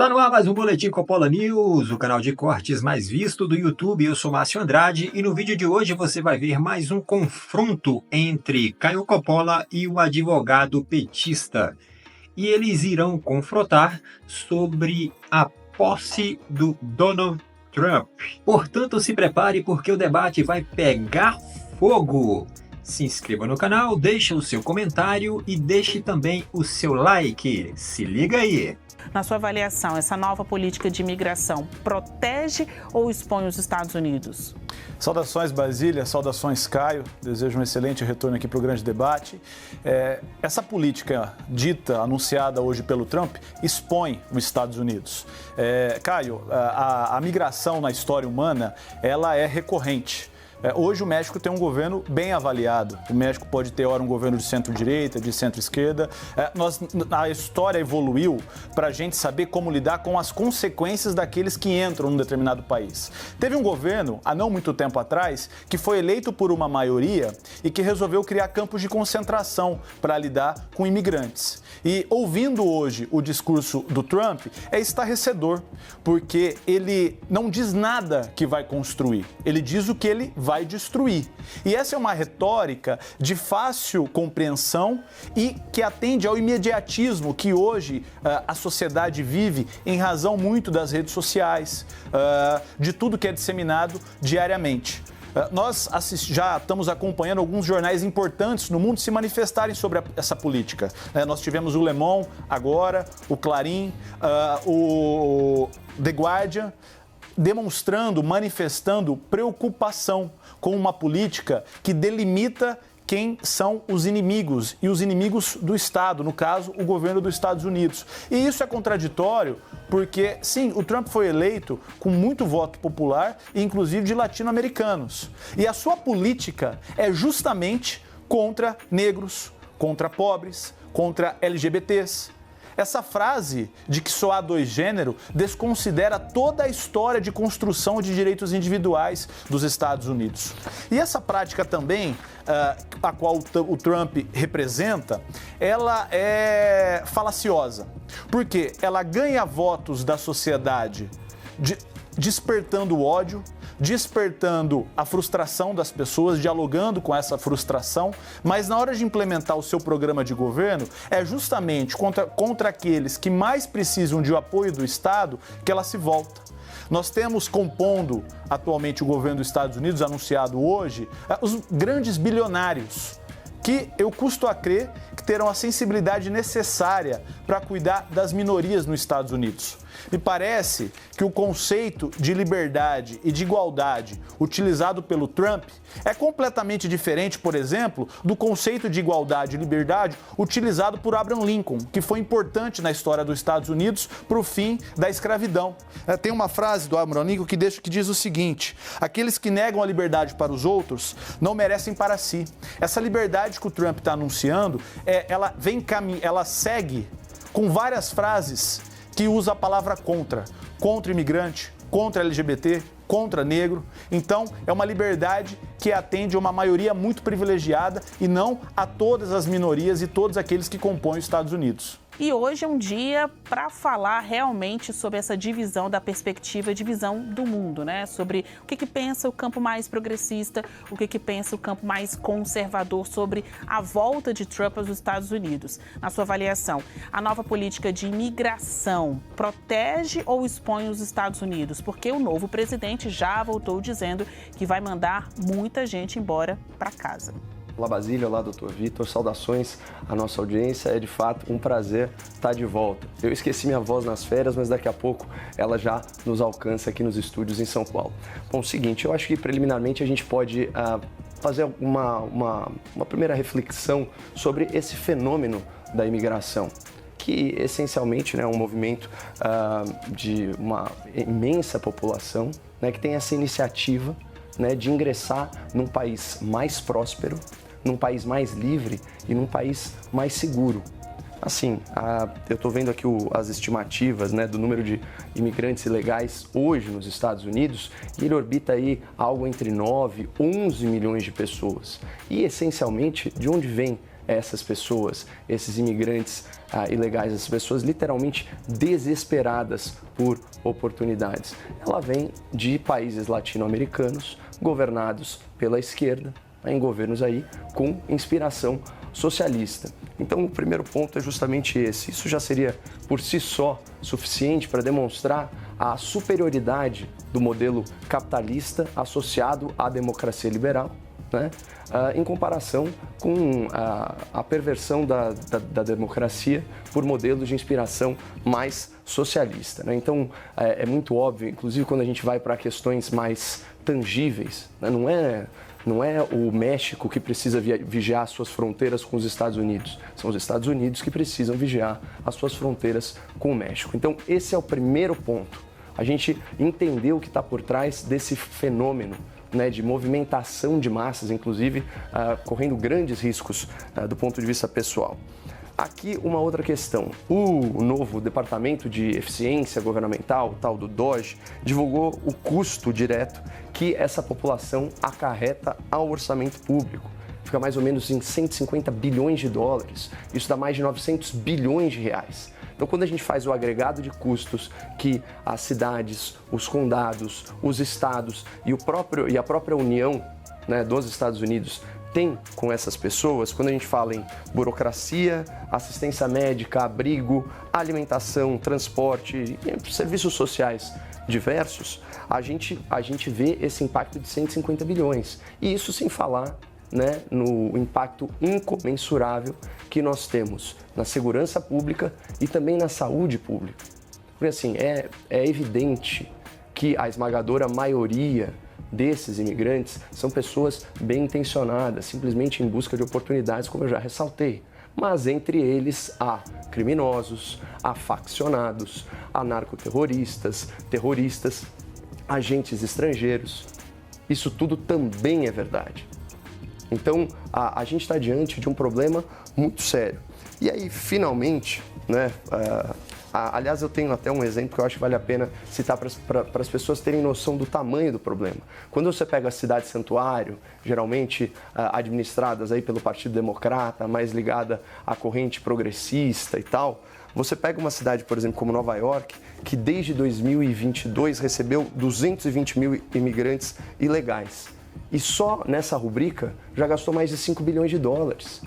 Está no ar mais um Boletim Coppola News, o canal de cortes mais visto do YouTube. Eu sou Márcio Andrade e no vídeo de hoje você vai ver mais um confronto entre Caio Coppola e o advogado petista. E eles irão confrontar sobre a posse do Donald Trump. Portanto, se prepare porque o debate vai pegar fogo. Se inscreva no canal, deixe o seu comentário e deixe também o seu like. Se liga aí! Na sua avaliação, essa nova política de imigração protege ou expõe os Estados Unidos? Saudações, Basília, saudações, Caio. Desejo um excelente retorno aqui para o grande debate. Essa política dita, anunciada hoje pelo Trump, expõe os Estados Unidos. Caio, a migração na história humana, ela é recorrente. Hoje o México tem um governo bem avaliado. O México pode ter, ora, um governo de centro-direita, de centro-esquerda. A história evoluiu para a gente saber como lidar com as consequências daqueles que entram num determinado país. Teve um governo, há não muito tempo atrás, que foi eleito por uma maioria e que resolveu criar campos de concentração para lidar com imigrantes. E ouvindo hoje o discurso do Trump, é estarrecedor, porque ele não diz nada que vai construir. Ele diz o que ele vai destruir. E essa é uma retórica de fácil compreensão e que atende ao imediatismo que hoje a sociedade vive em razão muito das redes sociais, de tudo que é disseminado diariamente. Nós já estamos acompanhando alguns jornais importantes no mundo se manifestarem sobre essa política. Nós tivemos o Le Monde agora, o Clarim, o The Guardian, demonstrando, manifestando preocupação com uma política que delimita quem são os inimigos e os inimigos do Estado, no caso, o governo dos Estados Unidos. E isso é contraditório porque, sim, o Trump foi eleito com muito voto popular, inclusive de latino-americanos. E a sua política é justamente contra negros, contra pobres, contra LGBTs. Essa frase de que só há dois gêneros desconsidera toda a história de construção de direitos individuais dos Estados Unidos. E essa prática também, a qual o Trump representa, ela é falaciosa, porque ela ganha votos da sociedade despertando o ódio, despertando a frustração das pessoas, dialogando com essa frustração, mas na hora de implementar o seu programa de governo, é justamente contra aqueles que mais precisam de apoio do Estado que ela se volta. Nós temos compondo atualmente o governo dos Estados Unidos, anunciado hoje, os grandes bilionários, que eu custo a crer que terão a sensibilidade necessária para cuidar das minorias nos Estados Unidos. Me parece que o conceito de liberdade e de igualdade utilizado pelo Trump é completamente diferente, por exemplo, do conceito de igualdade e liberdade utilizado por Abraham Lincoln, que foi importante na história dos Estados Unidos para o fim da escravidão. Tem uma frase do Abraham Lincoln que diz o seguinte: aqueles que negam a liberdade para os outros não merecem para si. Essa liberdade que o Trump está anunciando, ela segue com várias frases que usa a palavra contra imigrante, contra LGBT, contra negro. Então, é uma liberdade que atende a uma maioria muito privilegiada e não a todas as minorias e todos aqueles que compõem os Estados Unidos. E hoje é um dia para falar realmente sobre essa divisão da perspectiva de visão do mundo, né? Sobre o que pensa o campo mais progressista, o que pensa o campo mais conservador sobre a volta de Trump aos Estados Unidos. Na sua avaliação, a nova política de imigração protege ou expõe os Estados Unidos? Porque o novo presidente já voltou dizendo que vai mandar muita gente embora para casa. Olá, Basília, olá, doutor Vitor, saudações à nossa audiência, é de fato um prazer estar de volta. Eu esqueci minha voz nas férias, mas daqui a pouco ela já nos alcança aqui nos estúdios em São Paulo. Bom, o seguinte, eu acho que preliminarmente a gente pode fazer uma primeira reflexão sobre esse fenômeno da imigração, que essencialmente é um movimento de uma imensa população, né, que tem essa iniciativa, né, de ingressar num país mais próspero, num país mais livre e num país mais seguro. Assim, eu estou vendo aqui as estimativas, né, do número de imigrantes ilegais hoje nos Estados Unidos, e ele orbita aí algo entre 9 e 11 milhões de pessoas. E, essencialmente, de onde vem essas pessoas, esses imigrantes ilegais, essas pessoas literalmente desesperadas por oportunidades? Ela vem de países latino-americanos governados pela esquerda, em governos aí com inspiração socialista. Então, o primeiro ponto é justamente esse. Isso já seria, por si só, suficiente para demonstrar a superioridade do modelo capitalista associado à democracia liberal, né? Em comparação com a perversão da democracia por modelos de inspiração mais socialista, né? Então, é muito óbvio, inclusive quando a gente vai para questões mais tangíveis, né? Não é o México que precisa vigiar suas fronteiras com os Estados Unidos. São os Estados Unidos que precisam vigiar as suas fronteiras com o México. Então, esse é o primeiro ponto. A gente entender o que está por trás desse fenômeno, né, de movimentação de massas, inclusive correndo grandes riscos do ponto de vista pessoal. Aqui uma outra questão. O novo Departamento de Eficiência Governamental, tal do DOGE, divulgou o custo direto que essa população acarreta ao orçamento público. Fica mais ou menos em 150 bilhões de dólares. Isso dá mais de 900 bilhões de reais. Então, quando a gente faz o agregado de custos que as cidades, os condados, os estados e a própria União, né, dos Estados Unidos tem com essas pessoas, quando a gente fala em burocracia, assistência médica, abrigo, alimentação, transporte, serviços sociais diversos, a gente vê esse impacto de 150 bilhões. E isso sem falar, né, no impacto incomensurável que nós temos na segurança pública e também na saúde pública. Porque assim, é evidente que a esmagadora maioria desses imigrantes são pessoas bem intencionadas, simplesmente em busca de oportunidades, como eu já ressaltei. Mas entre eles há criminosos, há faccionados, há narcoterroristas, terroristas, agentes estrangeiros. Isso tudo também é verdade. Então, a gente está diante de um problema muito sério. E aí, finalmente, né, aliás, eu tenho até um exemplo que eu acho que vale a pena citar para as pessoas terem noção do tamanho do problema. Quando você pega a cidade santuário, geralmente administradas aí pelo Partido Democrata, mais ligada à corrente progressista e tal, você pega uma cidade, por exemplo, como Nova York, que desde 2022 recebeu 220 mil imigrantes ilegais. E só nessa rubrica já gastou mais de 5 bilhões de dólares.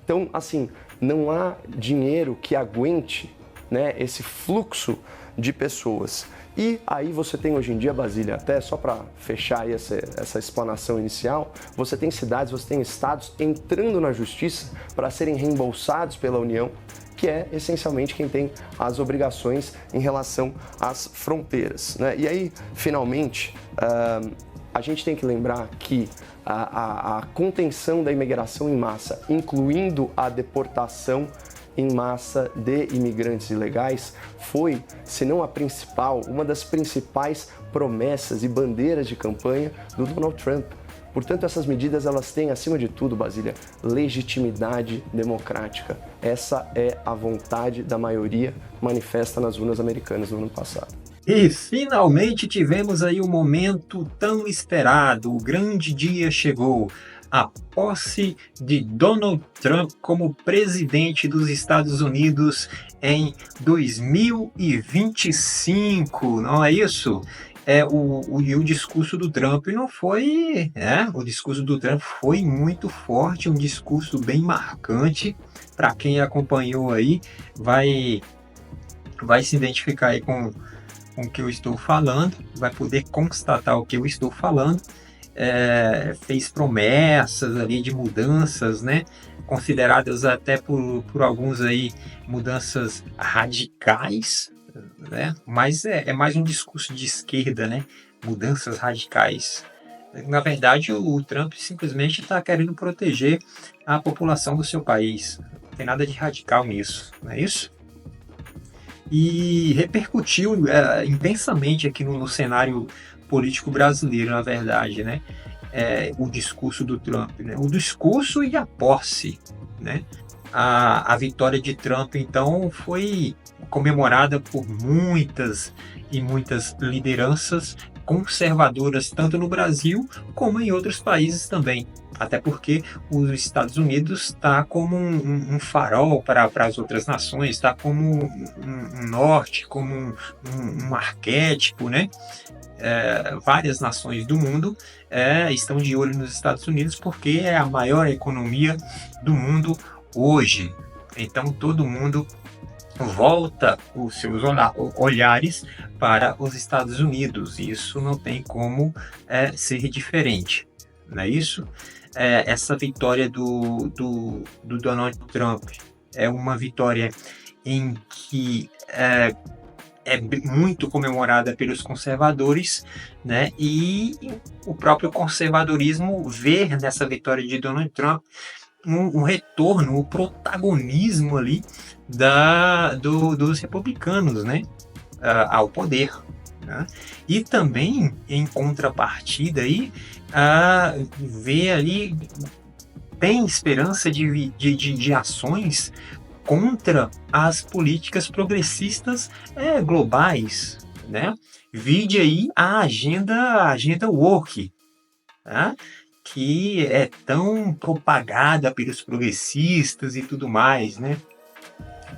Então, assim, não há dinheiro que aguente, né, esse fluxo de pessoas. E aí você tem hoje em dia, Basília, até só para fechar aí essa explanação inicial, você tem cidades, você tem estados entrando na justiça para serem reembolsados pela União, que é essencialmente quem tem as obrigações em relação às fronteiras, né? E aí, finalmente, a gente tem que lembrar que a contenção da imigração em massa, incluindo a deportação em massa de imigrantes ilegais, foi, se não a principal, uma das principais promessas e bandeiras de campanha do Donald Trump. Portanto, essas medidas, elas têm, acima de tudo, Basília, legitimidade democrática. Essa é a vontade da maioria manifesta nas urnas americanas no ano passado. E finalmente tivemos aí o momento tão esperado, o grande dia chegou. A posse de Donald Trump como presidente dos Estados Unidos em 2025, não é isso? O discurso do Trump não foi, o discurso do Trump foi muito forte, um discurso bem marcante. Para quem acompanhou aí, vai se identificar aí com o que eu estou falando, vai poder constatar o que eu estou falando. Fez promessas ali de mudanças, né, consideradas até por alguns aí mudanças radicais, né, mas é mais um discurso de esquerda, né, mudanças radicais. Na verdade, o Trump simplesmente está querendo proteger a população do seu país, não tem nada de radical nisso, não é isso? E repercutiu intensamente aqui no cenário político brasileiro, na verdade, né? O discurso do Trump, né? O discurso e a posse, né? A vitória de Trump, então, foi comemorada por muitas e muitas lideranças conservadoras, tanto no Brasil como em outros países também. Até porque os Estados Unidos está como um farol para as outras nações, está como um norte, como um arquétipo, né? Várias nações do mundo estão de olho nos Estados Unidos porque é a maior economia do mundo hoje. Então todo mundo volta os seus olhares para os Estados Unidos. Isso não tem como ser diferente, não é isso? Essa vitória do Donald Trump é uma vitória em que é muito comemorada pelos conservadores, né? E o próprio conservadorismo vê nessa vitória de Donald Trump um retorno, o protagonismo ali dos republicanos, né? Ao poder, né? E também, em contrapartida, aí, vê ali, tem esperança de ações contra as políticas progressistas globais, né? Vide aí a agenda woke, né? Que é tão propagada pelos progressistas e tudo mais, né?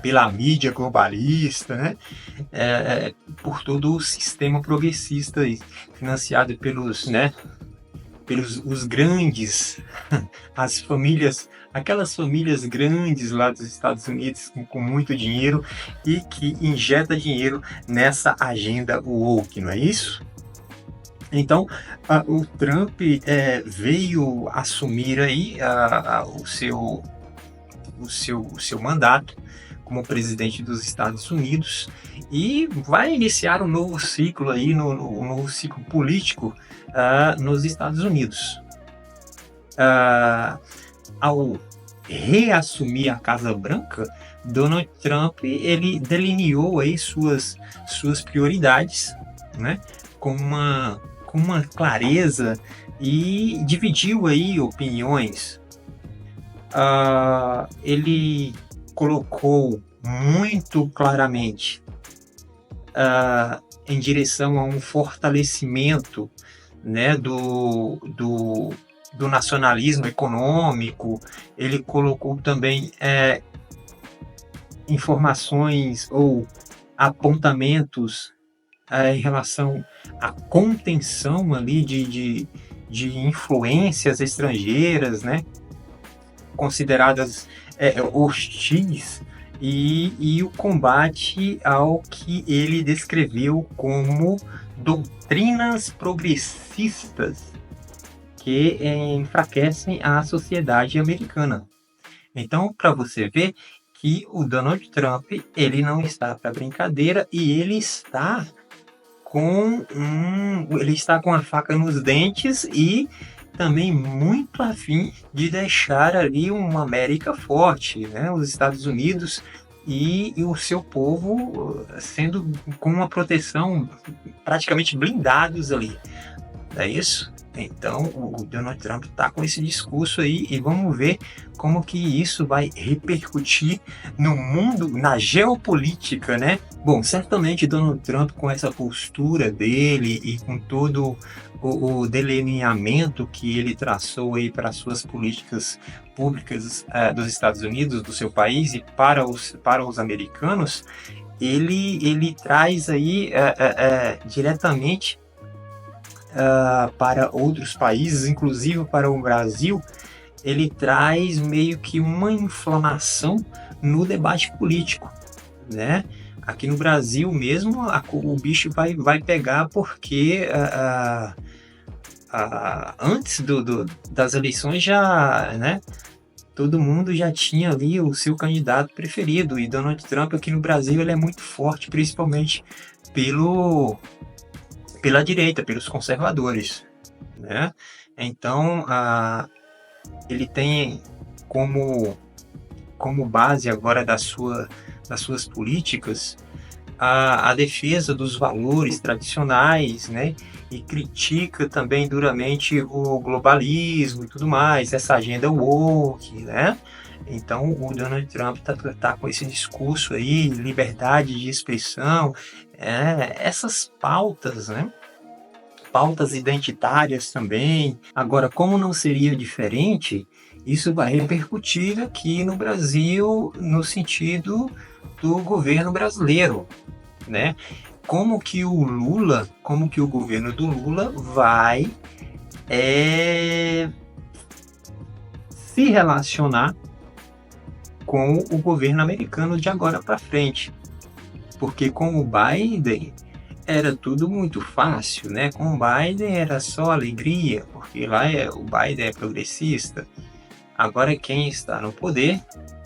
Pela mídia globalista, né? Por todo o sistema progressista financiado pelos, né? Pelos os grandes, as famílias, aquelas famílias grandes lá dos Estados Unidos com muito dinheiro e que injeta dinheiro nessa agenda woke, não é isso? Então, o Trump veio assumir aí o seu mandato como presidente dos Estados Unidos e vai iniciar um novo ciclo aí, um novo ciclo político nos Estados Unidos. Ao reassumir a Casa Branca, Donald Trump ele delineou aí suas prioridades, né, com uma clareza e dividiu aí opiniões. Ele colocou muito claramente em direção a um fortalecimento, né, do nacionalismo econômico. Ele colocou também informações ou apontamentos em relação à contenção ali de influências estrangeiras, né, consideradas hostis, e o combate ao que ele descreveu como doutrinas progressistas que enfraquecem a sociedade americana. Então, para você ver que o Donald Trump ele não está para brincadeira e ele está com a faca nos dentes e também muito afim de deixar ali uma América forte, né? Os Estados Unidos e o seu povo sendo com uma proteção praticamente blindados ali, não é isso? Então o Donald Trump está com esse discurso aí e vamos ver como que isso vai repercutir no mundo, na geopolítica, né? Bom, certamente Donald Trump, com essa postura dele e com todo o delineamento que ele traçou aí para as suas políticas públicas dos Estados Unidos, do seu país e para os americanos, ele traz aí diretamente para outros países, inclusive para o Brasil. Ele traz meio que uma inflamação no debate político, né? Aqui no Brasil mesmo o bicho vai pegar porque antes das eleições já, né, todo mundo já tinha ali o seu candidato preferido, e Donald Trump aqui no Brasil ele é muito forte, principalmente pela direita, pelos conservadores, né? Então ele tem como base agora das suas políticas a defesa dos valores tradicionais, né? E critica também duramente o globalismo e tudo mais, essa agenda woke, né? Então o Donald Trump tá com esse discurso aí, liberdade de expressão, essas pautas, né? pautas identitárias também. Agora, como não seria diferente, isso vai repercutir aqui no Brasil no sentido do governo brasileiro, né? Como que o governo do Lula vai se relacionar com o governo americano de agora para frente. Porque com o Biden era tudo muito fácil, né? Com o Biden era só alegria, porque lá o Biden é progressista. Agora quem está no poder,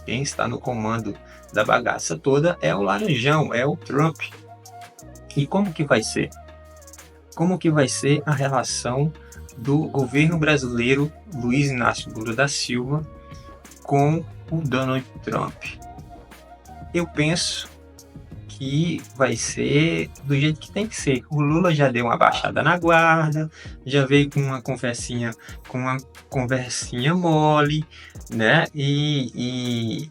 quem está no comando da bagaça toda é o laranjão, é o Trump. E como que vai ser? Como que vai ser a relação do governo brasileiro Luiz Inácio Lula da Silva com o Donald Trump? Eu penso que vai ser do jeito que tem que ser. O Lula já deu uma baixada na guarda, já veio com uma conversinha mole, né? E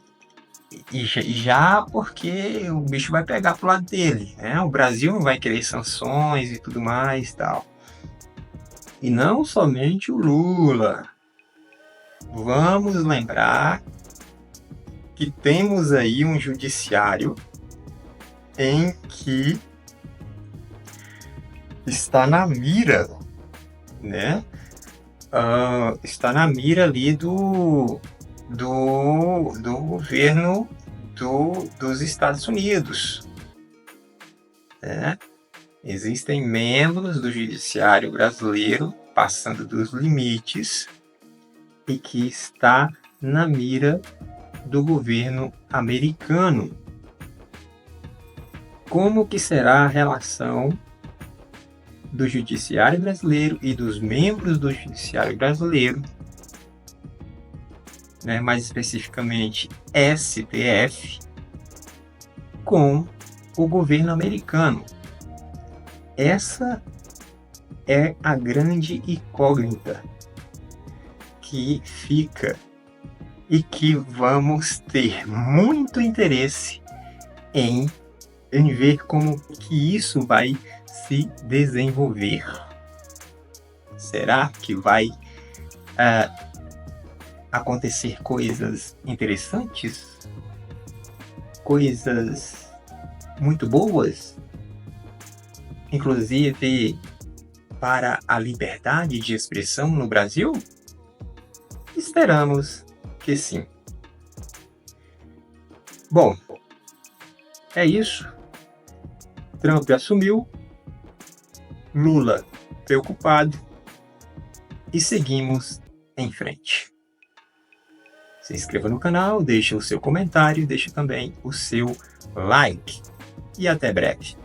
já porque o bicho vai pegar pro lado dele, né? O Brasil não vai querer sanções e tudo mais e tal. E não somente o Lula. Vamos lembrar que temos aí um judiciário em que está na mira, né? Está na mira ali do governo dos Estados Unidos, né? Existem membros do judiciário brasileiro passando dos limites e que está na mira do governo americano. Como que será a relação do judiciário brasileiro e dos membros do judiciário brasileiro, né, mais especificamente STF, com o governo americano? Essa é a grande incógnita que fica e que vamos ter muito interesse em ver como que isso vai se desenvolver. Será que vai acontecer coisas interessantes? Coisas muito boas? Inclusive para a liberdade de expressão no Brasil? Esperamos que sim. Bom, é isso. Trump assumiu, Lula preocupado e seguimos em frente. Se inscreva no canal, deixe o seu comentário, deixe também o seu like e até breve.